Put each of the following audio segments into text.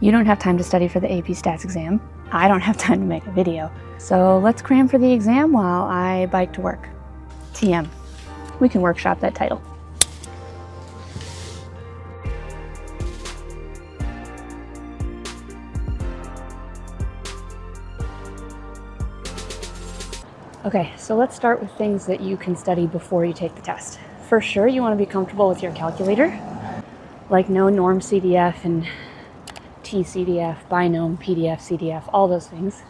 You don't have time to study for the AP Stats exam. I don't have time to make a video. So let's cram for the exam while I bike to work. TM. We can workshop that title. Okay, so let's start with things that you can study before you take the test. For sure, you want to be comfortable with your calculator, like no norm CDF and TCDF, binom, PDF, CDF, all those things.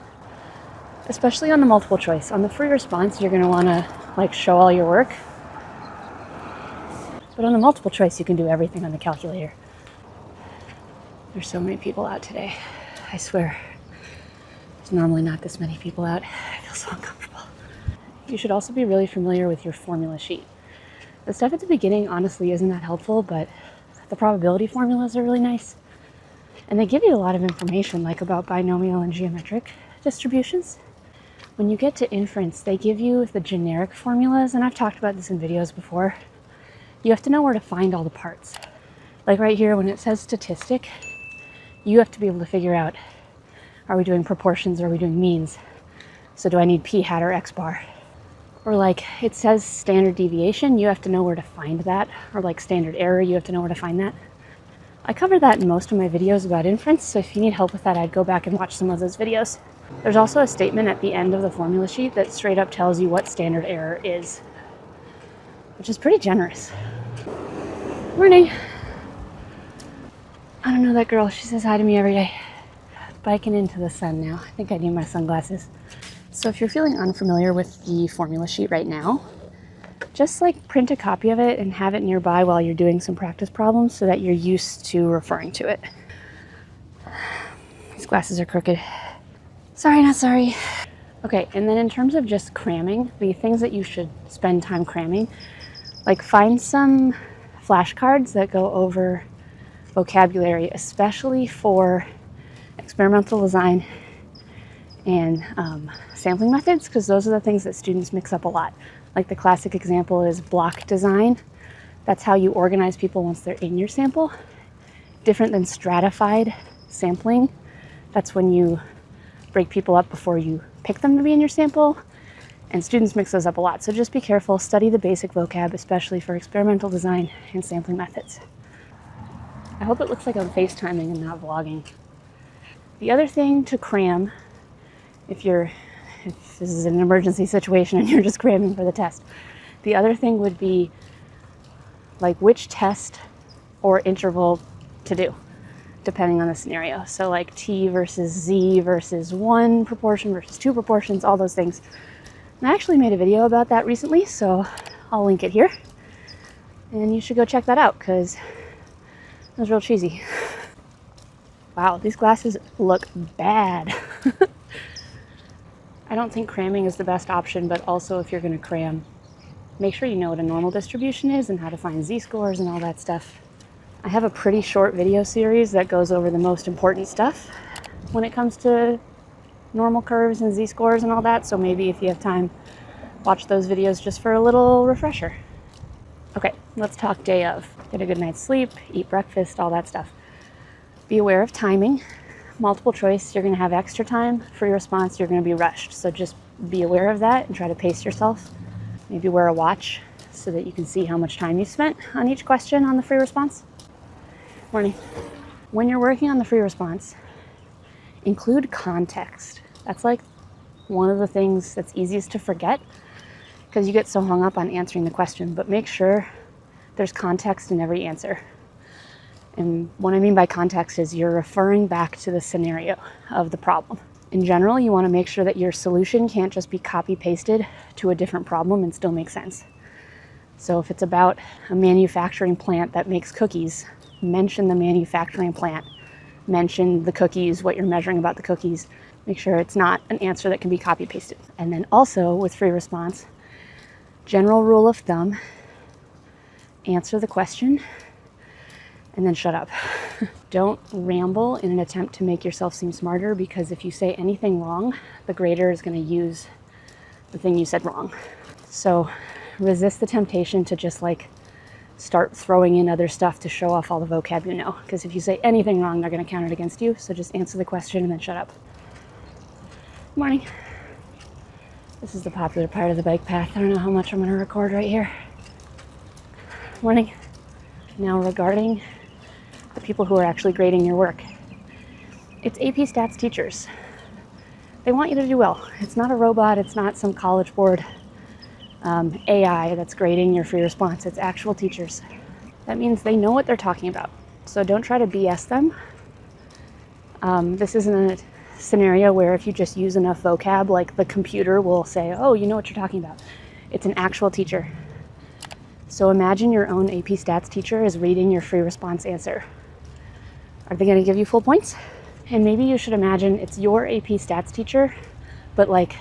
Especially on the multiple choice. On the free response, you're going to want to show all your work. But on the multiple choice, you can do everything on the calculator. There's so many people out today. I swear, there's normally not this many people out. I feel so uncomfortable. You should also be really familiar with your formula sheet. The stuff at the beginning honestly isn't that helpful, but the probability formulas are really nice. And they give you a lot of information, like about binomial and geometric distributions. When you get to inference, they give you the generic formulas, and I've talked about this in videos before. You have to know where to find all the parts. Like right here, when it says statistic, you have to be able to figure out, are we doing proportions or are we doing means? So do I need p hat or x bar? Or like it says standard deviation, you have to know where to find that. Or like standard error, you have to know where to find that. I cover that in most of my videos about inference, so if you need help with that, I'd go back and watch some of those videos. There's also a statement at the end of the formula sheet that straight up tells you what standard error is, which is pretty generous. Morning. I don't know that girl, she says hi to me every day. Biking into the sun now. I think I need my sunglasses. So if you're feeling unfamiliar with the formula sheet right now, just print a copy of it and have it nearby while you're doing some practice problems so that you're used to referring to it. These glasses are crooked. Sorry, not sorry. Okay, and then in terms of just cramming, the things that you should spend time cramming, find some flashcards that go over vocabulary, especially for experimental design and sampling methods, because those are the things that students mix up a lot. Like the classic example is block design. That's how you organize people once they're in your sample. Different than stratified sampling. That's when you break people up before you pick them to be in your sample. And students mix those up a lot. So just be careful, study the basic vocab, especially for experimental design and sampling methods. I hope it looks like I'm FaceTiming and not vlogging. The other thing to cram, if this is an emergency situation and you're just cramming for the test, the other thing would be which test or interval to do, depending on the scenario. So T versus Z versus 1 proportion versus 2 proportions, all those things. And I actually made a video about that recently, so I'll link it here. And you should go check that out, because it was real cheesy. Wow, these glasses look bad. I don't think cramming is the best option, but also if you're going to cram, make sure you know what a normal distribution is and how to find z-scores and all that stuff. I have a pretty short video series that goes over the most important stuff when it comes to normal curves and z-scores and all that, so maybe if you have time, watch those videos just for a little refresher. Okay, let's talk day of. Get a good night's sleep, eat breakfast, all that stuff. Be aware of timing. Multiple choice, you're going to have extra time. Free response, you're going to be rushed. So just be aware of that and try to pace yourself. Maybe wear a watch so that you can see how much time you spent on each question on the free response. Morning. When you're working on the free response, include context. That's one of the things that's easiest to forget because you get so hung up on answering the question, but make sure there's context in every answer. And what I mean by context is you're referring back to the scenario of the problem. In general, you want to make sure that your solution can't just be copy-pasted to a different problem and still make sense. So if it's about a manufacturing plant that makes cookies, mention the manufacturing plant, mention the cookies, what you're measuring about the cookies. Make sure it's not an answer that can be copy-pasted. And then also with free response, general rule of thumb, answer the question, and then shut up. Don't ramble in an attempt to make yourself seem smarter, because if you say anything wrong, the grader is going to use the thing you said wrong. So resist the temptation to just start throwing in other stuff to show off all the vocab you know. Because if you say anything wrong, they're going to count it against you. So just answer the question and then shut up. Morning. This is the popular part of the bike path. I don't know how much I'm going to record right here. Morning. Now regarding the people who are actually grading your work. It's AP Stats teachers. They want you to do well. It's not a robot. It's not some college board AI that's grading your free response. It's actual teachers. That means they know what they're talking about. So don't try to BS them. This isn't a scenario where if you just use enough vocab, like the computer will say, oh, you know what you're talking about. It's an actual teacher. So imagine your own AP Stats teacher is reading your free response answer. Are they going to give you full points? And maybe you should imagine it's your AP Stats teacher, but like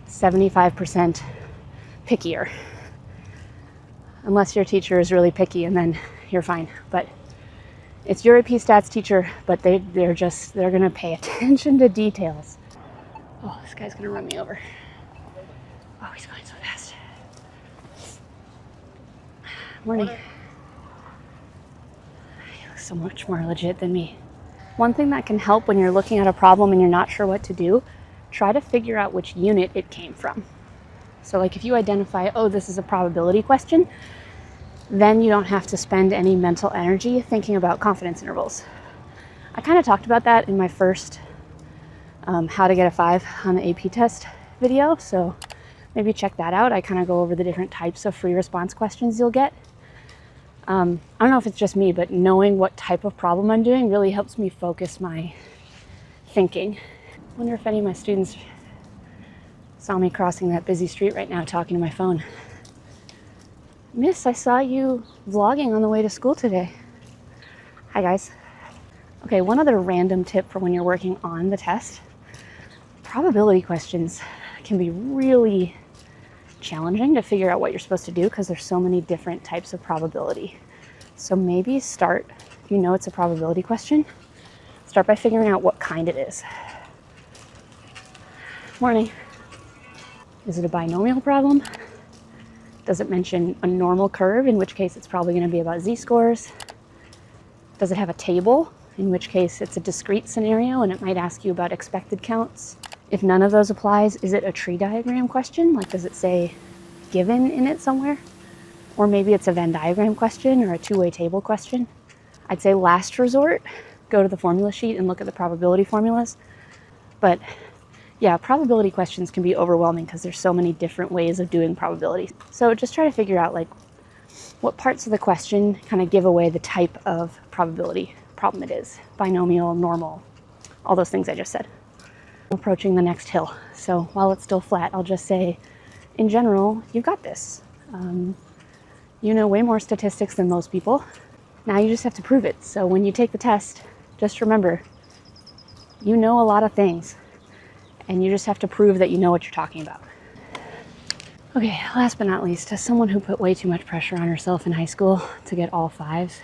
75% pickier. Unless your teacher is really picky, and then you're fine. But it's your AP Stats teacher, but they're going to pay attention to details. Oh, this guy's going to run me over. Oh, he's going so fast. Morning. He looks so much more legit than me. One thing that can help when you're looking at a problem and you're not sure what to do, try to figure out which unit it came from. So like if you identify, oh, this is a probability question, then you don't have to spend any mental energy thinking about confidence intervals. I kind of talked about that in my first how to get a 5 on the AP test video, so maybe check that out. I kind of go over the different types of free response questions you'll get. I don't know if it's just me, but knowing what type of problem I'm doing really helps me focus my thinking. I wonder if any of my students saw me crossing that busy street right now talking to my phone. Miss, I saw you vlogging on the way to school today. Hi guys. Okay, one other random tip for when you're working on the test. Probability questions can be really challenging to figure out what you're supposed to do because there's so many different types of probability. So maybe start, if you know it's a probability question, start by figuring out what kind it is. Morning. Is it a binomial problem? Does it mention a normal curve, in which case it's probably going to be about z-scores? Does it have a table, in which case it's a discrete scenario and it might ask you about expected counts? If none of those applies, is it a tree diagram question? Like, does it say given in it somewhere? Or maybe it's a Venn diagram question or a two-way table question. I'd say last resort, go to the formula sheet and look at the probability formulas. But yeah, probability questions can be overwhelming because there's so many different ways of doing probability. So just try to figure out like what parts of the question kind of give away the type of probability problem it is. Binomial, normal, all those things I just said. Approaching the next hill. So while it's still flat, I'll just say, in general, you've got this. You know way more statistics than most people. Now you just have to prove it. So when you take the test, just remember, you know a lot of things, and you just have to prove that you know what you're talking about. Okay, last but not least, as someone who put way too much pressure on herself in high school to get all 5s,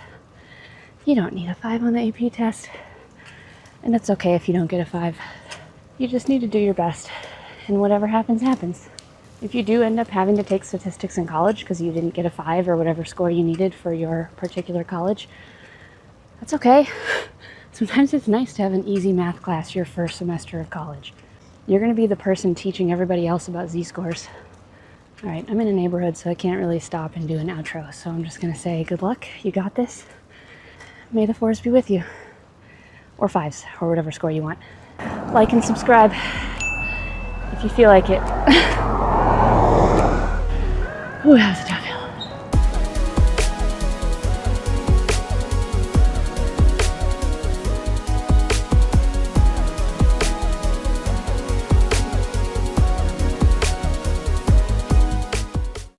you don't need a 5 on the AP test. And it's okay if you don't get a 5. You just need to do your best, and whatever happens, happens. If you do end up having to take statistics in college because you didn't get a 5 or whatever score you needed for your particular college, that's okay. Sometimes it's nice to have an easy math class your first semester of college. You're going to be the person teaching everybody else about z-scores. All right, I'm in a neighborhood, so I can't really stop and do an outro, so I'm just going to say good luck. You got this. May the 4s be with you. Or 5s, or whatever score you want. Like and subscribe if you feel like it. Ooh, that was a